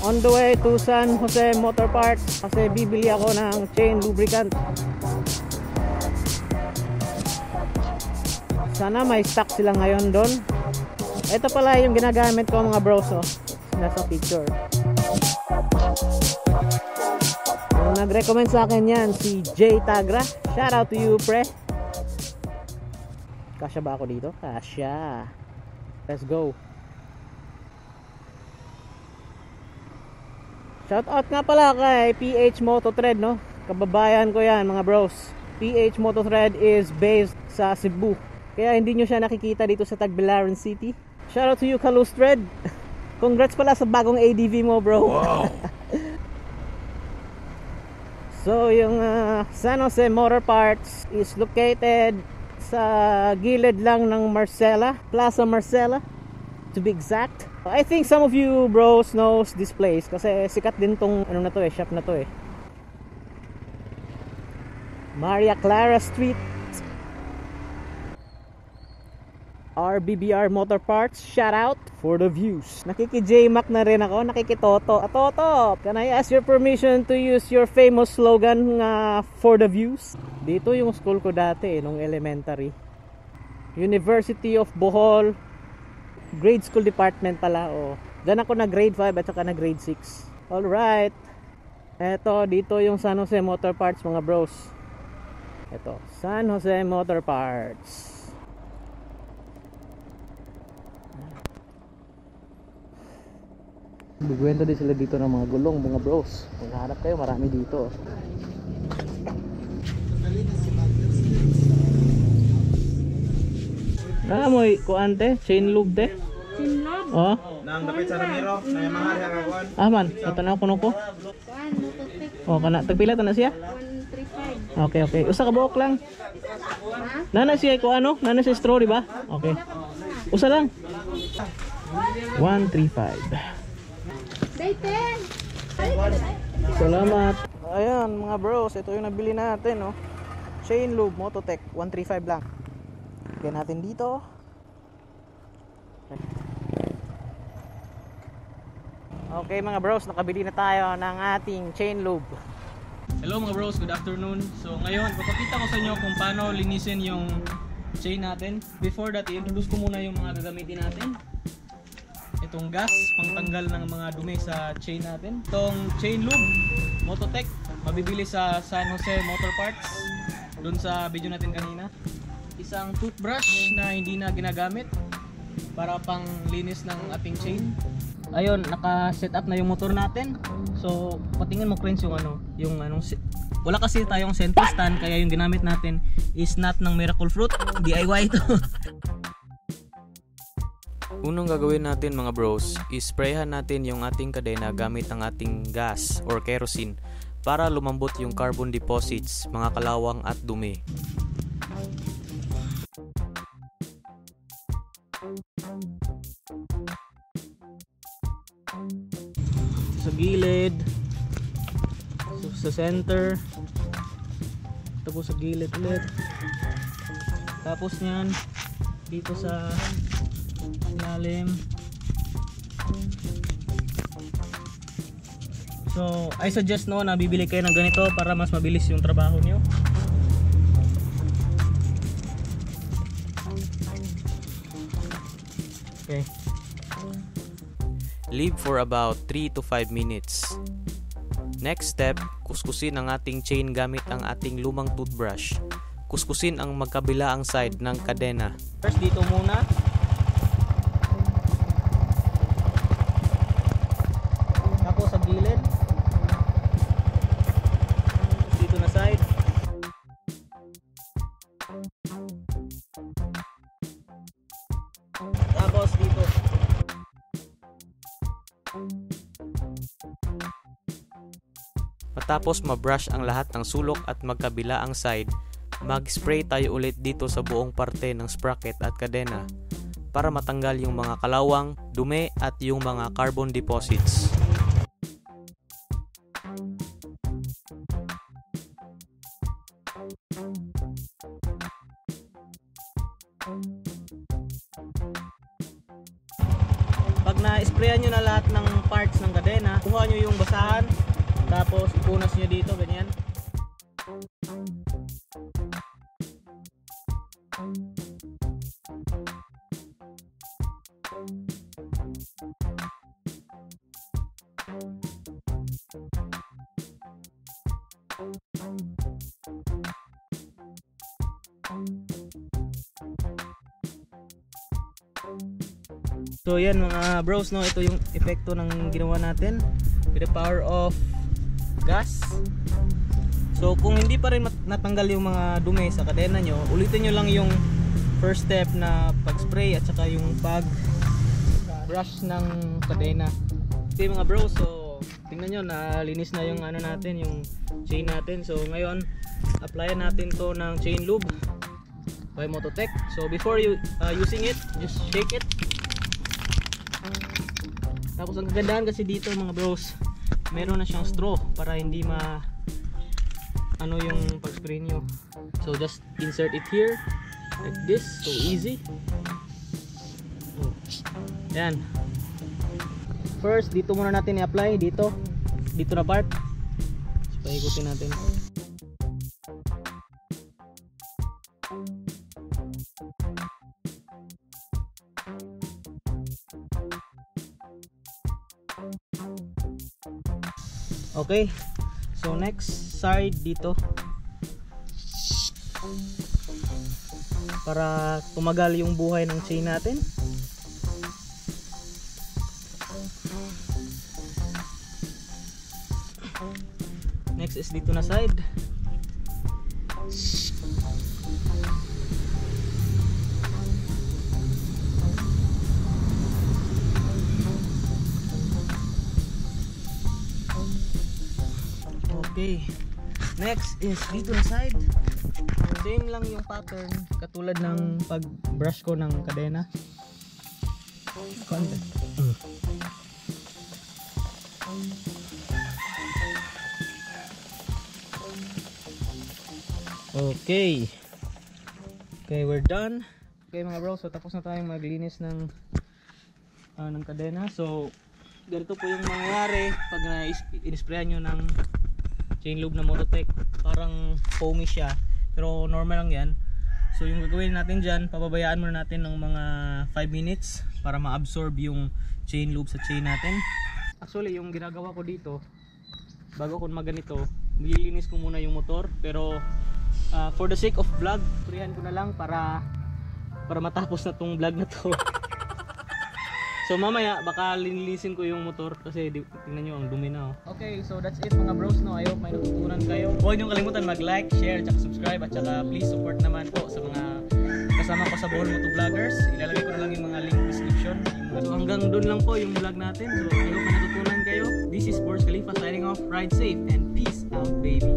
On the way to San Jose Motor Parts kasi bibili ako ng chain lubricant. Sana may stock sila ngayon doon. Ito pala yung ginagamit ko mga bros, oh. Nasa picture. Yung nag-recommend sa akin yan, si Jay Tagra. Shout out to you, pre. Kasya ba ako dito? Kasya. Let's go. Shout out nga pala kay PH Moto Thread, no? Kababayan ko yan mga bros. PH Moto Thread is based sa Cebu. Kaya hindi nyo siya nakikita dito sa Tagbilaran City. Shoutout to you, Kalus Thread. Congrats pala sa bagong ADV mo, bro. Wow. So yung San Jose Motor Parts is located sa gilid lang ng Marcela, Plaza Marcela to be exact. I think some of you bros knows this place kasi sikat din tong ano na to shop na to Maria Clara Street. RBBR Motor Parts, shout out for the views. Nakiki-J-Mac na rin ako, nakikitoto. Toto, can I ask your permission to use your famous slogan for the views? Dito yung school ko dati nung elementary. University of Bohol Grade School Department pala. Diyan ako na grade 5 at saka na grade 6. Alright. Eto, dito yung San Jose Motor Parts mga bros. Eto, San Jose Motor Parts. Bigwento din sila dito ng mga gulong mga bros. Kung nahanap kayo marami dito. Amoy kuante, chain lube de. Chain lube? Oh. Nang dapat sa Ramiro, na mahal hanggawan. Man, natanaw ko nako. Oh, kana tagpila ta na siya? 135. Okay. Usa ka buok lang. Nana siya ko ano? Nana siya straw, di ba? Okay. Usa lang. 135. Salamat. Ayan mga bros, ito yung nabili natin, no. Chain lube Mototech 135 lang. Lagyan natin dito. Okay mga bros, nakabili na tayo ng ating chain lube. Hello mga bros, good afternoon. So ngayon, papakita ko sa inyo kung paano linisin yung chain natin. Before that, i-introduce ko muna yung mga gagamitin natin. Itong gas, pangtanggal ng mga dumi sa chain natin. Itong chain lube, Mototech, mabibili sa San Jose Motor Parts, dun sa video natin kanina. Isang toothbrush na hindi na ginagamit para pang linis ng ating chain. Ayun, naka-set up na yung motor natin. So, patingin mo friends yung wala kasi tayong center stand, kaya yung ginamit natin is not ng Miracle Fruit, DIY ito. Unang gagawin natin mga bros, isprayhan natin yung ating kadena gamit ang ating gas or kerosene para lumambot yung carbon deposits, mga kalawang at dumi. Sa gilid, sa center, tapos sa gilid ulit, tapos nyan dito sa ilalim. So I suggest na bibili kayo ng ganito para mas mabilis yung trabaho nyo. Okay. Leave for about 3 to 5 minutes. Next step, kuskusin ang ating chain gamit ang ating lumang toothbrush. Kuskusin ang magkabilaang side ng kadena. First dito muna. Tapos sa gilid. Dito na side. Tapos dito. Matapos mabrush ang lahat ng sulok at magkabilaang side, mag-spray tayo ulit dito sa buong parte ng sprocket at kadena para matanggal yung mga kalawang, dumi at yung mga carbon deposits. pag na-sprayan nyo na lahat ng parts ng kadena, kuha nyo yung basahan, tapos ipunas nyo dito, ganyan. So yan mga bros, no, ito yung epekto ng ginawa natin with the power of gas. So kung hindi pa rin natanggal yung mga dumi sa kadena nyo, ulitin nyo lang yung first step na pag-spray at saka yung pag-brush ng kadena. Okay mga bros, so tingnan nyo, nalinis na yung ano natin, yung chain natin. So ngayon, applyan natin to ng chain lube by Mototech. So before you using it, just shake it. Tapos ang kagandahan kasi dito mga bros, meron na siyang straw para hindi ano yung pag-spray nyo. So just insert it here like this, so easy. Yan. First dito muna natin i-apply, dito na part. So paikutin natin. Okay, so next side dito para tumagal yung buhay ng chain natin. Next is dito na side. Okay, next is dito na side. Same lang yung pattern katulad ng pag-brush ko ng kadena. Okay, we're done. Okay mga bro, so tapos na tayong maglinis ng kadena. So ganito po yung mangyayari pag na-sprayan nyo ng chain lube na Mototech. Parang foamy siya, pero normal lang yan. So yung gagawin natin dyan, pababayaan muna natin ng mga 5 minutes para ma-absorb yung chain lube sa chain natin. Actually yung ginagawa ko dito, bago ko maganito, nililinis ko muna yung motor. Pero for the sake of vlog, purihan ko na lang para matapos na tong vlog na to. So mamaya baka linilisin ko yung motor kasi tingnan nyo ang dumi na. Okay, so that's it mga bros, no. I hope may natutunan kayo. Huwag nyo kalimutan mag-like, share, at subscribe. At saka please support naman po sa mga kasama ko sa Bohol Moto Vloggers. Ilalagay ko na lang yung mga link description. So hanggang doon lang po yung vlog natin. So I hope may natutunan kayo. This is Burj Khalifa signing off. Ride safe and peace out baby.